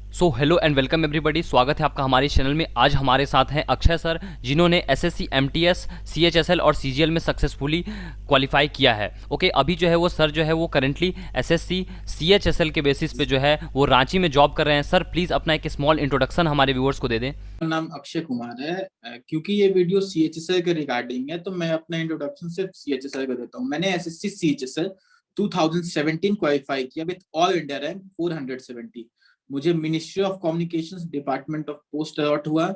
So hello and welcome everybody. स्वागत है आपका हमारे चैनल में। आज हमारे साथ हैं अक्षय सर, जिन्होंने एसएससी, एमटीएस, सीएचएसएल और सीजीएल में सक्सेसफुली क्वालिफाई किया है। ओके, अभी जो है वो सर जो है वो करेंटली एसएससी सीएचएसएल के बेसिस पे जो है वो रांची में जॉब कर रहे हैं। सर प्लीज़ अपना एक स्मॉल इंट्रोडक्शन हमारे व्यूअर्स को दे दें। मेरा नाम अक्षय कुमार है। क्योंकि ये वीडियो सीएचएसएल के रिगार्डिंग है तो मैं अपना इंट्रोडक्शन सिर्फ सीएचएसएल का देता हूँ। मैंने एसएससी सीएचएसएल 2017 क्वालिफाई किया विद ऑल इंडिया रैंक 470। मुझे ministry of communications department of post allot हुआ।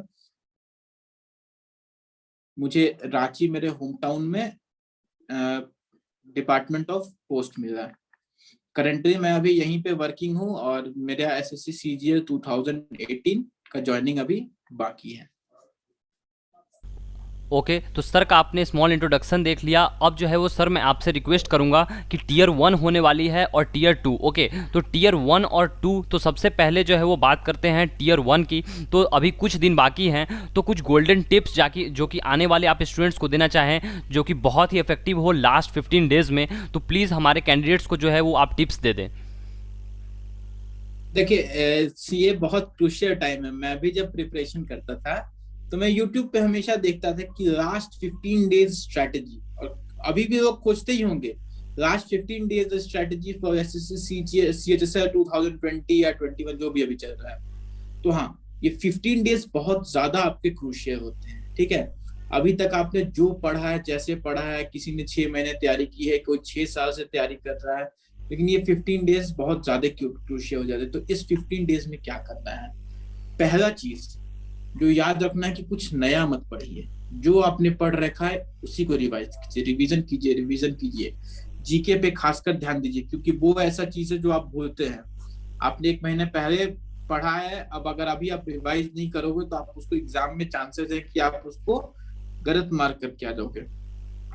मुझे रांची मेरे होम टाउन में डिपार्टमेंट ऑफ पोस्ट मिला। करंटली मैं अभी यहीं पे वर्किंग हूँ और मेरा एसएससी सीजीएल 2018 का ज्वाइनिंग अभी बाकी है। ओके, तो सर का आपने स्मॉल इंट्रोडक्शन देख लिया। अब जो है वो सर मैं आपसे रिक्वेस्ट करूंगा कि टीयर 1 होने वाली है और टीयर 2। ओके, तो टीयर 1 और 2 तो सबसे पहले जो है वो बात करते हैं टीयर 1 की। तो अभी कुछ दिन बाकी हैं, तो कुछ गोल्डन टिप्स जाकि जो कि आने वाले आप स्टूडेंट्स को देना चाहें जो कि बहुत ही इफेक्टिव हो लास्ट 15 डेज में, तो प्लीज़ हमारे कैंडिडेट्स को जो है वो आप टिप्स दे दें। देखिए, ये बहुत क्रूशियल टाइम है। मैं भी जब प्रिपरेशन करता था तो मैं YouTube पे हमेशा देखता था कि लास्ट 15 डेज स्ट्रेटेजी, और अभी भी लोग खोजते ही होंगे last 15 days strategy for SSC CHSL 2020 या 21 जो भी अभी चल रहा है। तो हाँ, ये 15 डेज बहुत ज्यादा आपके क्रूशियल होते हैं। ठीक है, अभी तक आपने जो पढ़ा है, जैसे पढ़ा है, किसी ने 6 महीने तैयारी की है, कोई 6 साल से तैयारी कर रहा है, लेकिन ये 15 डेज बहुत ज्यादा क्रूशियल हो जाते हैं। तो इस 15 डेज में क्या करना है? पहला चीज जो याद रखना है कि कुछ नया मत पढ़िए। जो आपने पढ़ रखा है उसी को रिवाइज कीजिए, रिवीजन कीजिए। जीके पे खासकर ध्यान दीजिए, क्योंकि वो ऐसा चीज है जो आप भूलते हैं। आपने 1 महीने पहले पढ़ा है, अब अगर अभी आप रिवाइज नहीं करोगे तो आप उसको एग्जाम में चांसेस है कि आप उसको गलत मार्क करके आ जाओगे।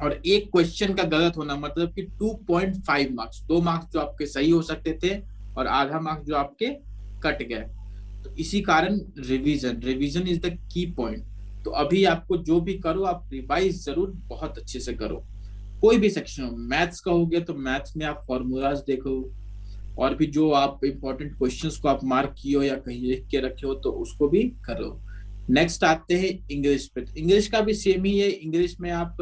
और एक क्वेश्चन का गलत होना मतलब कि 2.5 मार्क्स, 2 मार्क्स जो आपके सही हो सकते थे और आधा मार्क्स जो आपके कट गए। तो इसी कारण revision is the key point. तो अभी आपको जो भी करो आप रिवाइज जरूर बहुत अच्छे से करो। कोई भी सेक्शन हो, मैथ्स का हो गया तो मैथ्स में आप फॉर्मूलाज देखो, और भी जो आप इंपॉर्टेंट क्वेश्चंस को आप मार्क किए हो या कहीं लिख के रखे हो तो उसको भी करो। नेक्स्ट आते हैं इंग्लिश पे। इंग्लिश का भी सेम ही है। इंग्लिश में आप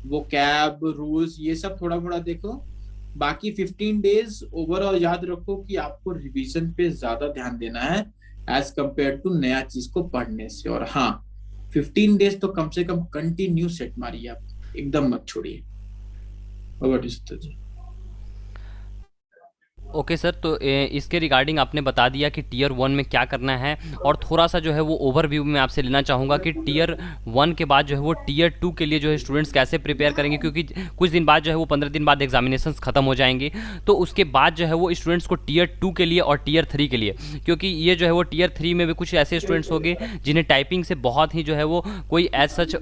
वो कैब रूल्स ये सब थोड़ा थोड़ा देखो। बाकी 15 डेज ओवरऑल याद रखो कि आपको रिवीजन पे ज्यादा ध्यान देना है एज कंपेयर टू नया चीज को पढ़ने से। और हाँ, 15 डेज तो कम से कम कंटिन्यू सेट मारिए, आप एकदम मत छोड़िए। Over to Sidhu ji. Okay sir, तो इसके रिगार्डिंग आपने बता दिया कि टीयर 1 में क्या करना है, और थोड़ा सा जो है वो ओवरव्यू में आपसे लेना चाहूँगा कि टीयर 1 के बाद जो है वो टीयर 2 के लिए जो है स्टूडेंट्स कैसे प्रिपेयर करेंगे, क्योंकि कुछ दिन बाद जो है वो 15 दिन बाद एग्जामिनेशंस खत्म हो जाएंगे। तो उसके बाद जो है वो स्टूडेंट्स को टीयर 2 के लिए और टीयर 3 के लिए, क्योंकि ये जो है वो टीयर 3 में भी कुछ ऐसे स्टूडेंट्स होंगे जिन्हें टाइपिंग से बहुत ही जो है वो कोई एज सच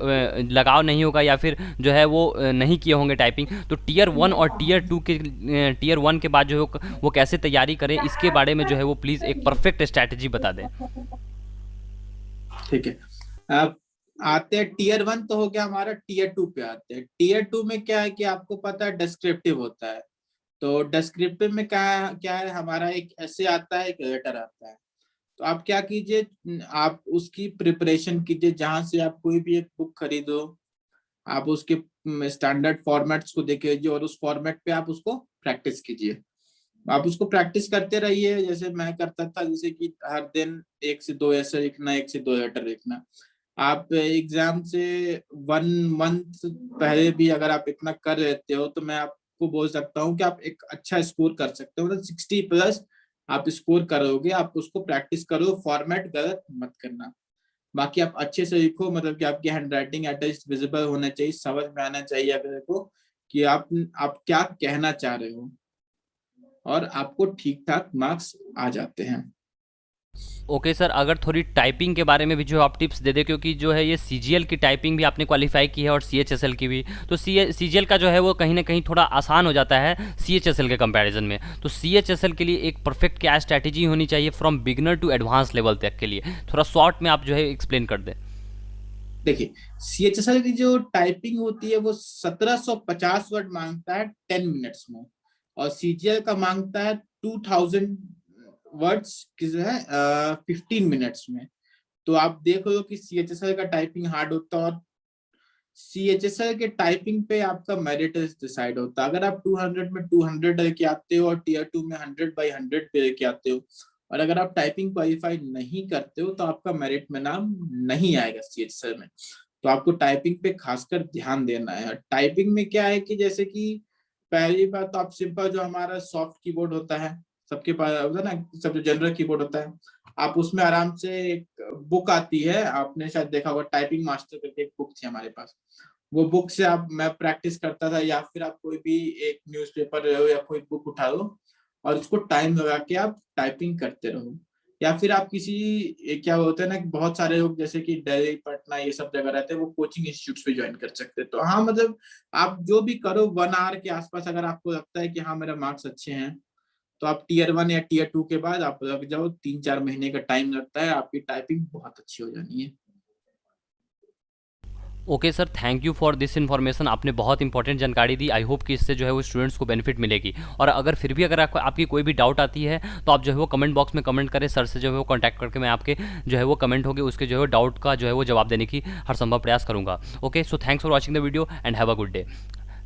लगाव नहीं होगा, या फिर जो है वो नहीं किए होंगे टाइपिंग। तो टीयर 1 और टीयर 1 के बाद जो है वो कैसे तैयारी करें, इसके बारे में जो है वो प्लीज़ एक परफेक्ट स्ट्रैटेजी बता दें। ठीक है, अब आते हैं टीयर 1 तो हो गया हमारा। टीयर 2 पे आते हैं। टीयर 2 में क्या है कि आपको पता है डिस्क्रिप्टिव होता है। तो डिस्क्रिप्टिव में क्या क्या है, हमारा एक ऐसे आता है, एक लेटर आता है। तो आप क्या कीजिए, आप उसकी प्रिपरेशन कीजिए। जहां से आप कोई भी एक बुक खरीदो, आप उसके स्टैंडर्ड फॉर्मेट्स को देखिए और उस फॉर्मेट पे आप उसको प्रैक्टिस कीजिए। आप उसको प्रैक्टिस करते रहिए, जैसे मैं करता था, जैसे कि हर दिन 1 से 2 ऐसे लिखना, 1 से 2 लेटर लिखना। आप एग्जाम से 1 मंथ पहले भी अगर आप इतना कर लेते हो तो मैं आपको बोल सकता हूँ कि आप एक अच्छा स्कोर कर सकते हो। मतलब 60+ आप स्कोर करोगे। आप उसको प्रैक्टिस करो, फॉर्मेट गलत मत करना। बाकी आप अच्छे से लिखो, मतलब कि आपकी हैंड राइटिंग एटलीस्ट विजिबल होना चाहिए, समझ में आना चाहिए अगर को कि आप क्या कहना चाह रहे हो, और आपको ठीक ठाक मार्क्स आ जाते हैं। ओके सर, अगर थोड़ी टाइपिंग के बारे में भी जो आप टिप्स दे दें, क्योंकि जो है ये सीजीएल की टाइपिंग भी आपने क्वालिफाई की है और सीएचएसएल की भी, तो सीजीएल का जो है वो कहीं ना कहीं थोड़ा आसान हो जाता है सीएचएसएल के कंपैरिजन में। तो सीएचएसएल के लिए एक परफेक्ट क्या स्ट्रैटेजी होनी चाहिए from beginner to advance level तक के लिए, थोड़ा शॉर्ट में आप जो है एक्सप्लेन कर दें। देखिए, सीएचएसएल की जो टाइपिंग होती है वो 1750 वर्ड मांगता है 10 मिनट्स में, और सीजीएल का मांगता है 2000 वर्ड्स किस है 15 मिनट्स में। तो आप देख लो कि CHSL का टाइपिंग हार्ड होता है, और CHSL के टाइपिंग पे आपका मेरिट डिसाइड होता है। अगर आप 200 में 200 लेके आते हो और टीयर 2 में 100/100 पे लेके आते हो, और अगर आप टाइपिंग क्वालिफाई नहीं करते हो तो आपका मेरिट में नाम नहीं आएगा CHSL में। तो आपको टाइपिंग पे खासकर ध्यान देना है। टाइपिंग में क्या है कि जैसे कि पहली बात तो आप सिंपल जो हमारा सॉफ्ट कीबोर्ड होता है, सबके पास होता है ना, सब जो जनरल कीबोर्ड होता है, आप उसमें आराम से एक बुक आती है, आपने शायद देखा होगा, टाइपिंग मास्टर करके एक बुक थी हमारे पास। वो बुक से आप मैं प्रैक्टिस करता था, या फिर आप कोई भी एक न्यूज़पेपर लो या कोई बुक उठा लो और उसको टाइम लगा के आप टाइपिंग करते रहो। या फिर आप किसी क्या होता है ना कि बहुत सारे लोग जैसे कि दिल्ली, पटना, ये सब जगह रहते हैं, वो कोचिंग इंस्टीट्यूट पे ज्वाइन कर सकते हैं। तो हाँ, मतलब आप जो भी करो 1 आवर के आसपास, अगर आपको लगता है कि हाँ मेरा मार्क्स अच्छे हैं, तो आप टीयर 1 या टीयर 2 के बाद आप लग जाओ। 3-4 महीने का टाइम लगता है, आपकी टाइपिंग बहुत अच्छी हो जानी है। Okay sir, thank you for this information. आपने बहुत इंपॉर्टेंट जानकारी दी। आई होप कि इससे जो है वो स्टूडेंट्स को बेनिफिट मिलेगी। और अगर फिर भी अगर आपकी कोई भी डाउट आती है तो आप जो है वो कमेंट बॉक्स में कमेंट करें, सर से जो है वो कॉन्टैक्ट करके मैं आपके जो है वो कमेंट होगी उसके जो है डाउट का जो है वो जवाब देने की हर संभव प्रयास करूँगा। Okay, so thanks for watching the video and have a good day.